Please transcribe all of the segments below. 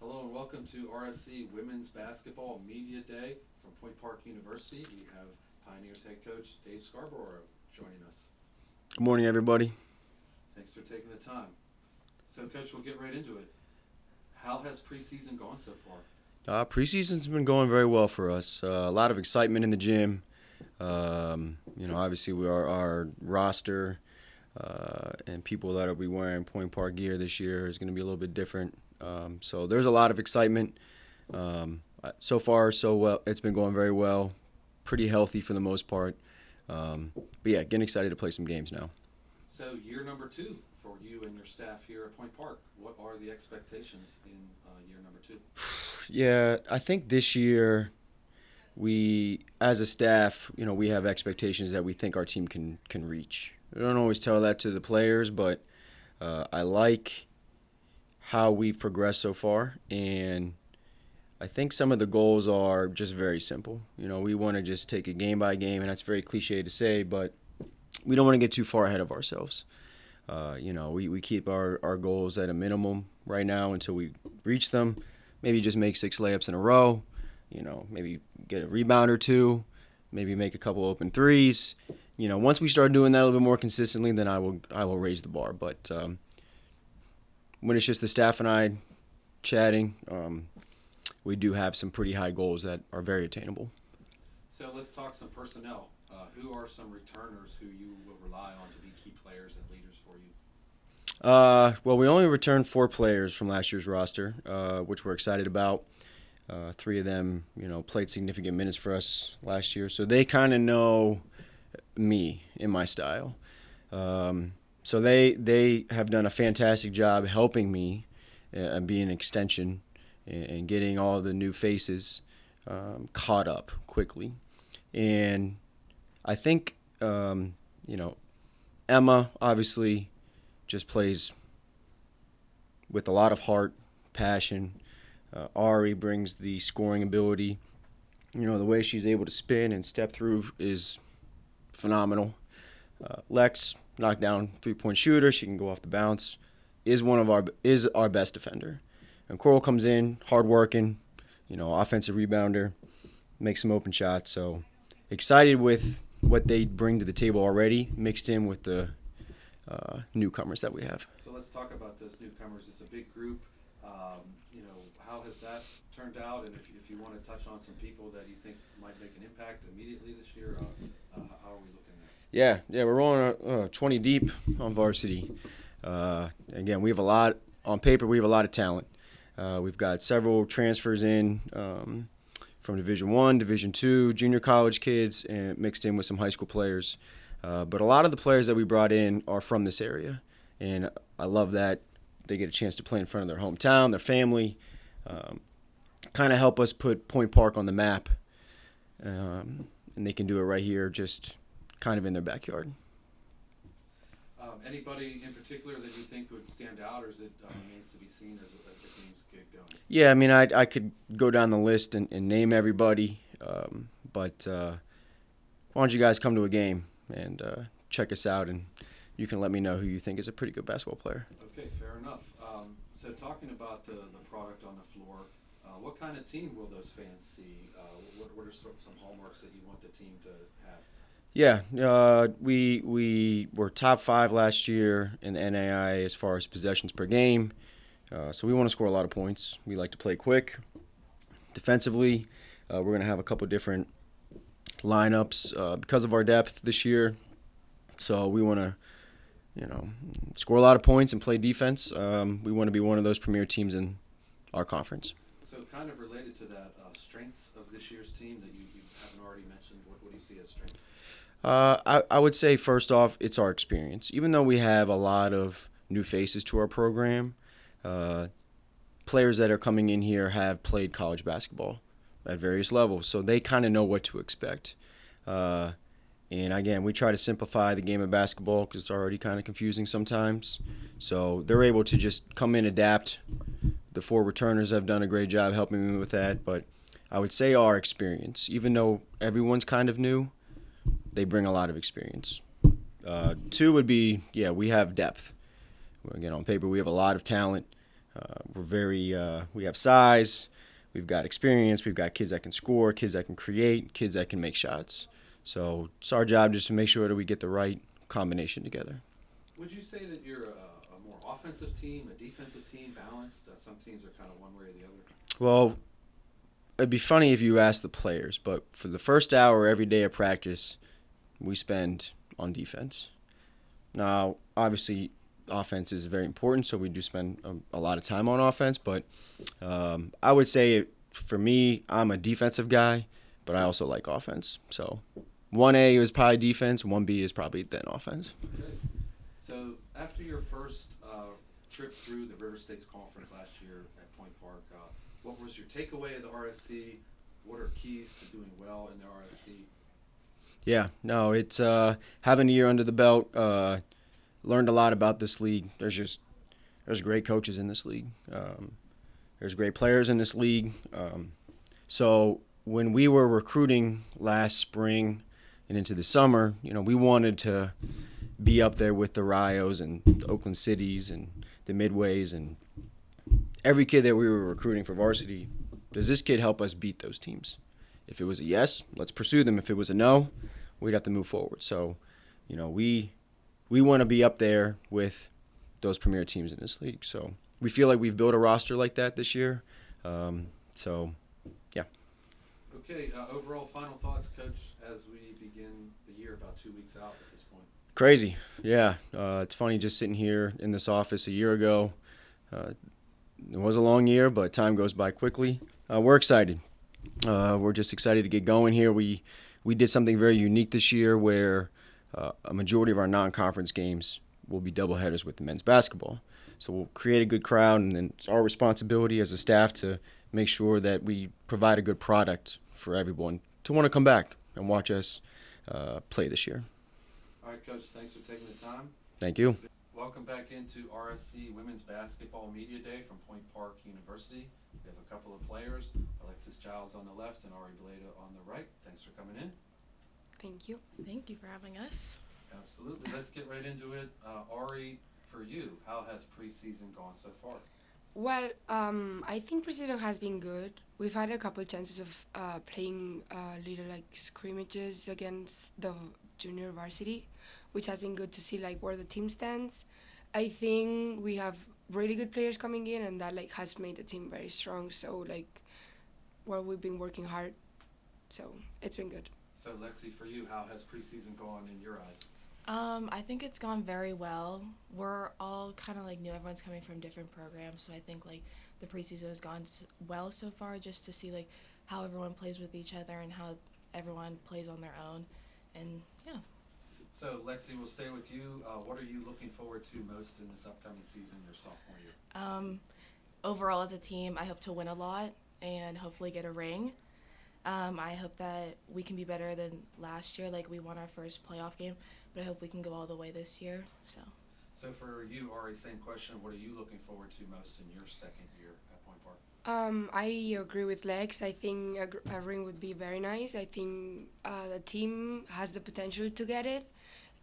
Hello and welcome to RSC Women's Basketball Media Day from Point Park University. We have Pioneers head coach Dave Scarborough joining us. Good morning, everybody. Thanks for taking the time. So, Coach, we'll get right into it. How has preseason gone so far? Preseason's been going very well for us. A lot of excitement in the gym. Obviously our roster and people that will be wearing Point Park gear this year is going to be a little bit different. So there's a lot of excitement. So far, so well. It's been going very well. Pretty healthy for the most part. But yeah, getting excited to play some games now. So year number 2 for you and your staff here at Point Park. What are the expectations in year number 2? Yeah, I think this year we, as a staff, we have expectations that we think our team can reach. We don't always tell that to the players, but I like how we've progressed so far, and I think some of the goals are just very simple. We want to just take it game by game, and that's very cliche to say, but we don't want to get too far ahead of ourselves. We keep our goals at a minimum right now until we reach them. Maybe just make 6 layups in a row, maybe get a rebound or 2, maybe make a couple open threes. Once we start doing that a little bit more consistently, then I will raise the bar. But when it's just the staff and I chatting, we do have some pretty high goals that are very attainable. So let's talk some personnel. Who are some returners who you will rely on to be key players and leaders for you? Well, we only returned 4 players from last year's roster, which we're excited about. 3 of them, played significant minutes for us last year, so they kind of know me and my style. So they have done a fantastic job helping me and being an extension and getting all the new faces caught up quickly. And I think, Emma obviously just plays with a lot of heart, passion. Ari brings the scoring ability. The way she's able to spin and step through is phenomenal. Lex, knockdown 3-point shooter. She can go off the bounce. Is our best defender. And Coral comes in, hardworking, offensive rebounder, makes some open shots. So excited with what they bring to the table already, mixed in with the newcomers that we have. So let's talk about those newcomers. It's a big group. How has that turned out? And if you want to touch on some people that you think might make an impact immediately this year, how are we looking at? Yeah, we're rolling 20 deep on varsity. Again, we have a lot on paper. We have a lot of talent. We've got several transfers in from Division I, Division II, junior college kids, and mixed in with some high school players. But a lot of the players that we brought in are from this area, and I love that they get a chance to play in front of their hometown, their family, kind of help us put Point Park on the map, and they can do it right here, just kind of in their backyard. Anybody in particular that you think would stand out, or is it remains to be seen as the games get going? Yeah, I mean, I could go down the list and name everybody, but why don't you guys come to a game and check us out, and you can let me know who you think is a pretty good basketball player. Okay, fair enough. So talking about the product on the floor, what kind of team will those fans see? What are some hallmarks that you want the team to have? Yeah, we were top 5 last year in the NAI as far as possessions per game. So we want to score a lot of points. We like to play quick. Defensively, we're going to have a couple different lineups because of our depth this year. So we want to, score a lot of points and play defense. We want to be one of those premier teams in our conference. So kind of related to that, strengths of this year's team that you haven't already mentioned, what do you see as strengths? I would say, first off, it's our experience. Even though we have a lot of new faces to our program, players that are coming in here have played college basketball at various levels, so they kind of know what to expect. And again, we try to simplify the game of basketball because it's already kind of confusing sometimes. So they're able to just come in, adapt. The 4 returners have done a great job helping me with that. But I would say our experience, even though everyone's kind of new, they bring a lot of experience. 2 would be, we have depth. Again, on paper, we have a lot of talent. We have size, we've got experience, we've got kids that can score, kids that can create, kids that can make shots. So it's our job just to make sure that we get the right combination together. Would you say that you're a more offensive team, a defensive team, balanced? Some teams are kind of one way or the other. Well, it'd be funny if you asked the players, but for the first hour every day of practice, we spend on defense. Now, obviously, offense is very important, so we do spend a lot of time on offense. But I would say, for me, I'm a defensive guy, but I also like offense. So 1A is probably defense, 1B is probably then offense. Okay. So after your first trip through the River States Conference last year at Point Park, what was your takeaway of the RSC? What are keys to doing well in the RSC? Yeah, no, it's having a year under the belt. Learned a lot about this league. There's great coaches in this league. There's great players in this league. So when we were recruiting last spring and into the summer, we wanted to be up there with the Rios and the Oakland Cities and the Midways and every kid that we were recruiting for varsity. Does this kid help us beat those teams? If it was a yes, let's pursue them. If it was a no, we'd have to move forward. So, we want to be up there with those premier teams in this league. So we feel like we've built a roster like that this year. Yeah. Okay, overall final thoughts, Coach, as we begin the year about 2 weeks out at this point. Crazy. Yeah. It's funny just sitting here in this office a year ago. It was a long year, but time goes by quickly. We're excited. We're just excited to get going here. We did something very unique this year where a majority of our non-conference games will be doubleheaders with the men's basketball. So we'll create a good crowd, and then it's our responsibility as a staff to make sure that we provide a good product for everyone to want to come back and watch us play this year. All right, Coach, thanks for taking the time. Thank you. Welcome back into RSC Women's Basketball Media Day from Point Park University. We have a couple of players, Alexis, Giles on the left and Ari Bleda on the right. Thanks for coming in. Thank you. Thank you for having us. Absolutely. Let's get right into it. Ari, for you, how has preseason gone so far? Well, I think preseason has been good. We've had a couple chances of playing little scrimmages against the junior varsity, which has been good to see where the team stands. I think we have really good players coming in, and that has made the team very strong. So we've been working hard. So it's been good. So Lexi, for you, how has preseason gone in your eyes? I think it's gone very well. We're all kind of new. Everyone's coming from different programs, so I think the preseason has gone well so far, just to see how everyone plays with each other and how everyone plays on their own, and yeah. So Lexi, we'll stay with you. What are you looking forward to most in this upcoming season, your sophomore year? Overall, as a team, I hope to win a lot and hopefully get a ring. I hope that we can be better than last year. We won our first playoff game, but I hope we can go all the way this year. So for you, Ari, same question. What are you looking forward to most in your second year at Point Park? I agree with Lex. I think a ring would be very nice. I think the team has the potential to get it.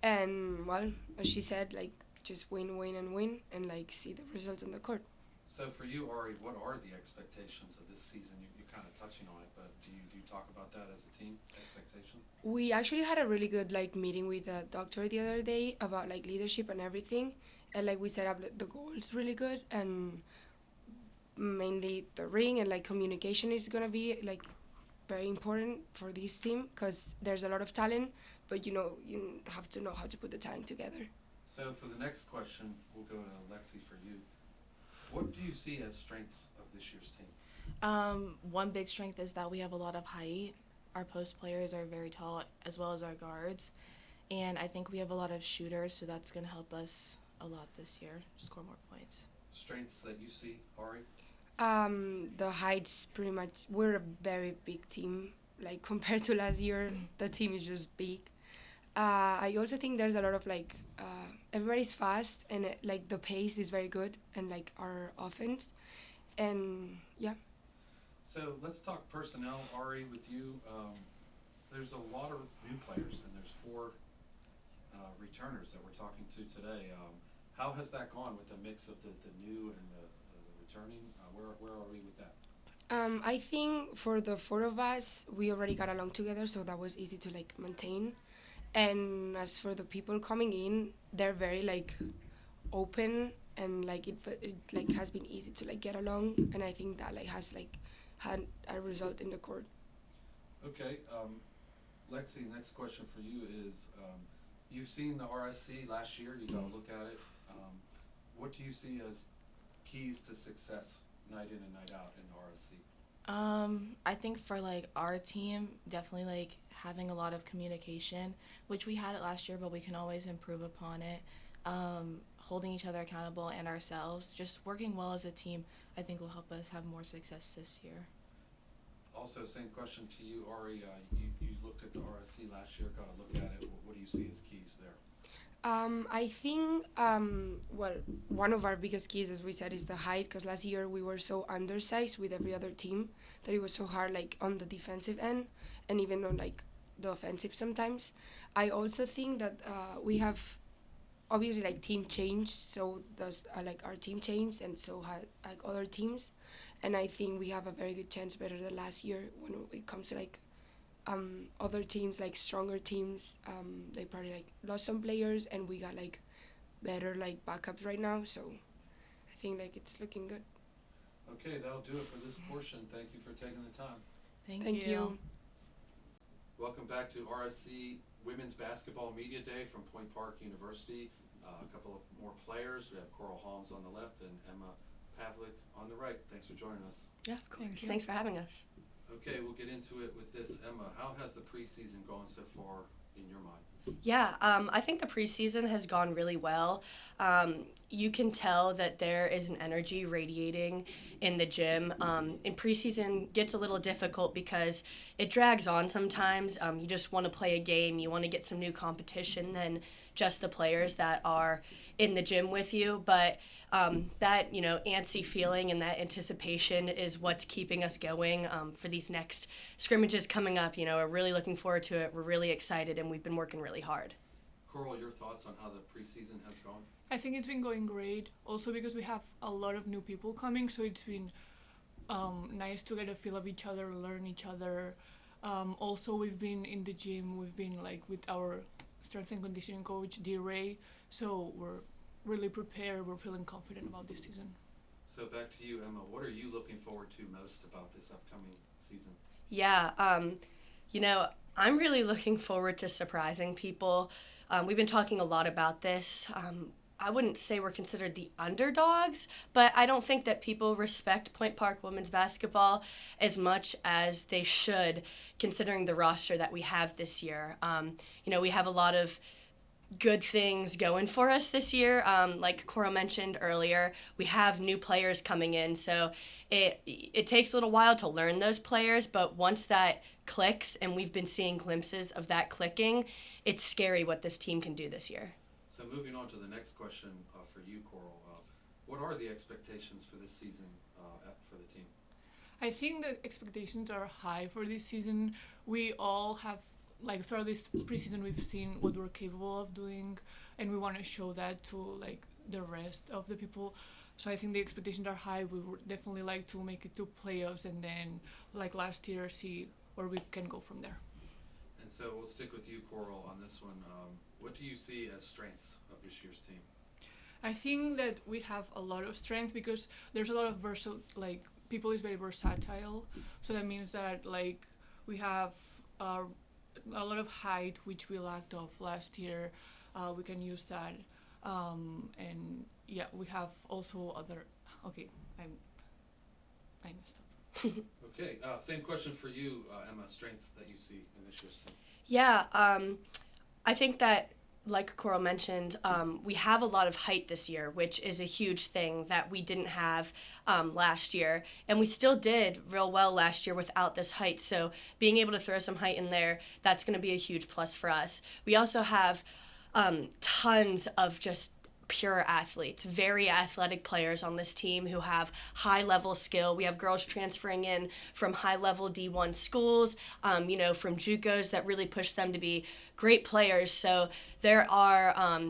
And, well, as she said, just win, and see the result on the court. So for you, Ari, what are the expectations of this season? You're kind of touching on it, but do you talk about that as a team, expectation? We actually had a really good meeting with a doctor the other day about leadership and everything, and we set up the goals really good, and mainly the ring and communication is gonna be very important for this team because there's a lot of talent, but you have to know how to put the talent together. So for the next question, we'll go to Lexi for you. What do you see as strengths of this year's team? One big strength is that we have a lot of height. Our post players are very tall, as well as our guards. And I think we have a lot of shooters, so that's going to help us a lot this year, score more points. Strengths that you see, Ari? The height's pretty much, we're a very big team. Compared to last year, the team is just big. I also think there's a lot of everybody's fast, and the pace is very good, and our offense, and yeah. So let's talk personnel, Ari, with you. There's a lot of new players, and there's 4 returners that we're talking to today. How has that gone with the mix of the new and the returning? Where are we with that? I think for the four of us, we already got along together, so that was easy to like maintain. And as for the people coming in, they're very like open, and like it like has been easy to like get along, and I think that like has like had a result in the court. Okay, Lexi, next question for you is, you've seen the RSC last year, you got to look at it. What do you see as keys to success night in and night out in the RSC? I think for like our team, definitely like having a lot of communication, which we had it last year, but we can always improve upon it. Holding each other accountable and ourselves, just working well as a team, I think will help us have more success this year. Also, same question to you, Ari. You looked at the RSC last year, got to look at it. What do you see as keys there? I think, well, one of our biggest keys, as we said, is the height, because last year we were so undersized with every other team that it was so hard, like, on the defensive end and even on, like, the offensive sometimes. I also think that we have, obviously, like, team changed, so does, like, our team changed, and so had, like, other teams. And I think we have a very good chance better than last year when it comes to, like, other teams, like stronger teams, they probably like lost some players, and we got like better like backups right now, so I think like it's looking good. Okay, that'll do it for this portion. Thank you for taking the time. Thank you. Welcome back to RSC Women's Basketball Media Day from Point Park University. A couple of more players. We have Coral Holmes on the left and Emma Pavelek on the right. Thanks for joining us. Yeah, of course. Thanks for having us. Okay, we'll get into it with this. Emma, how has the preseason gone so far in your mind? Yeah, I think the preseason has gone really well. You can tell that there is an energy radiating in the gym. And preseason gets a little difficult because it drags on sometimes. You just want to play a game. You want to get some new competition than just the players that are in the gym with you. But that, antsy feeling and that anticipation is what's keeping us going for these next scrimmages coming up. We're really looking forward to it. We're really excited, and we've been working really hard. Coral, your thoughts on how the preseason has gone? I think it's been going great, also because we have a lot of new people coming, so it's been nice to get a feel of each other, learn each other. Also, we've been in the gym, we've been like with our strength and conditioning coach, D-Ray, so we're really prepared, we're feeling confident about this season. So back to you, Emma, what are you looking forward to most about this upcoming season? Yeah, I'm really looking forward to surprising people. We've been talking a lot about this. I wouldn't say we're considered the underdogs, but I don't think that people respect Point Park women's basketball as much as they should, considering the roster that we have this year. We have a lot of good things going for us this year. Like Cora mentioned earlier, we have new players coming in, so it takes a little while to learn those players, but once that clicks, and we've been seeing glimpses of that clicking, it's scary what this team can do this year. So moving on to the next question for you, Coral, what are the expectations for this season for the team? I think the expectations are high for this season. We all have, like throughout this preseason, we've seen what we're capable of doing, and we want to show that to like the rest of the people. So I think the expectations are high. We would definitely like to make it to playoffs, and then like last year, see where we can go from there. And so we'll stick with you, Coral, on this one. What do you see as strengths of this year's team? I think that we have a lot of strength because there's a lot of people is very versatile. So that means that like we have a lot of height, which we lacked of last year. We can use that, and yeah, we have also other. Okay, I messed up. Okay, same question for you, Emma. Strengths that you see in this year's team. Yeah, I think that, like Coral mentioned, we have a lot of height this year, which is a huge thing that we didn't have last year. And we still did real well last year without this height. So being able to throw some height in there, that's going to be a huge plus for us. We also have tons of just pure athletes, very athletic players on this team who have high-level skill. We have girls transferring in from high-level D1 schools, from JUCOs that really push them to be great players. So there are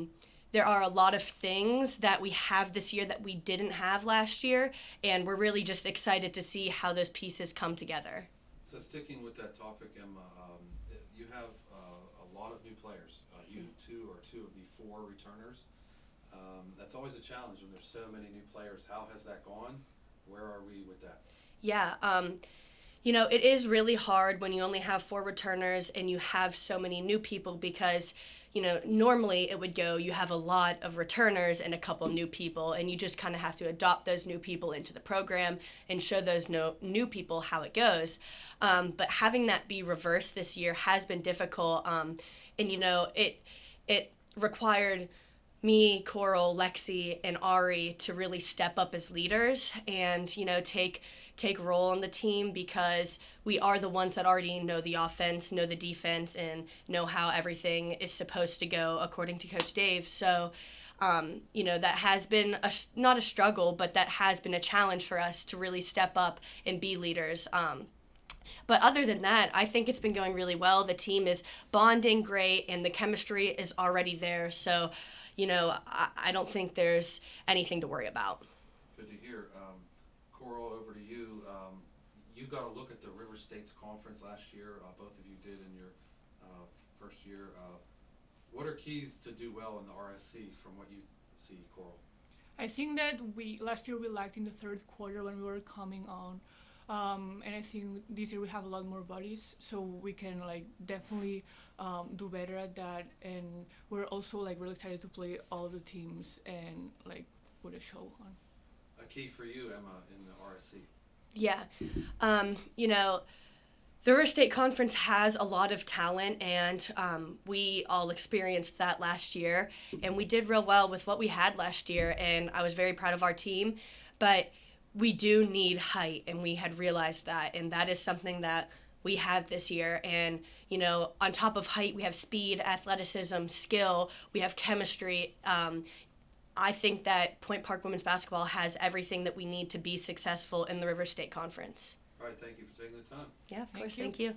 there are a lot of things that we have this year that we didn't have last year, and we're really just excited to see how those pieces come together. So sticking with that topic, Emma, you have a lot of new players. You two are two of the 4 returners. That's always a challenge when there's so many new players. How has that gone? Where are we with that? Yeah, you know, it is really hard when you only have 4 returners and you have so many new people because, you know, normally it would go, you have a lot of returners and a couple new people, and you just kind of have to adopt those new people into the program and show those new people how it goes. But having that be reversed this year has been difficult, and, you know, it required me, Coral, Lexi, and Ari to really step up as leaders and, you know, take role on the team because we are the ones that already know the offense, know the defense, and know how everything is supposed to go according to Coach Dave. So, you know, that has been not a struggle, but that has been a challenge for us to really step up and be leaders. But other than that, I think it's been going really well. The team is bonding great, and the chemistry is already there. So, you know, I don't think there's anything to worry about. Good to hear. Coral, over to you. You got a look at the River States Conference last year. Both of you did in your first year. What are keys to do well in the RSC from what you see, Coral? I think that last year we lacked in the third quarter when we were coming on. And I think this year we have a lot more bodies, so we can like definitely do better at that. And we're also like really excited to play all of the teams and like put a show on. A key for you, Emma, in the RSC? Yeah. You know, the River State Conference has a lot of talent, and we all experienced that last year. And we did real well with what we had last year, and I was very proud of our team. But we do need height, and we had realized that, and that is something that we have this year. And, you know, on top of height, we have speed, athleticism, skill, we have chemistry. I think that Point Park women's basketball has everything that we need to be successful in the River State Conference. All right, thank you for taking the time. Yeah, of Thank course. you. Thank you.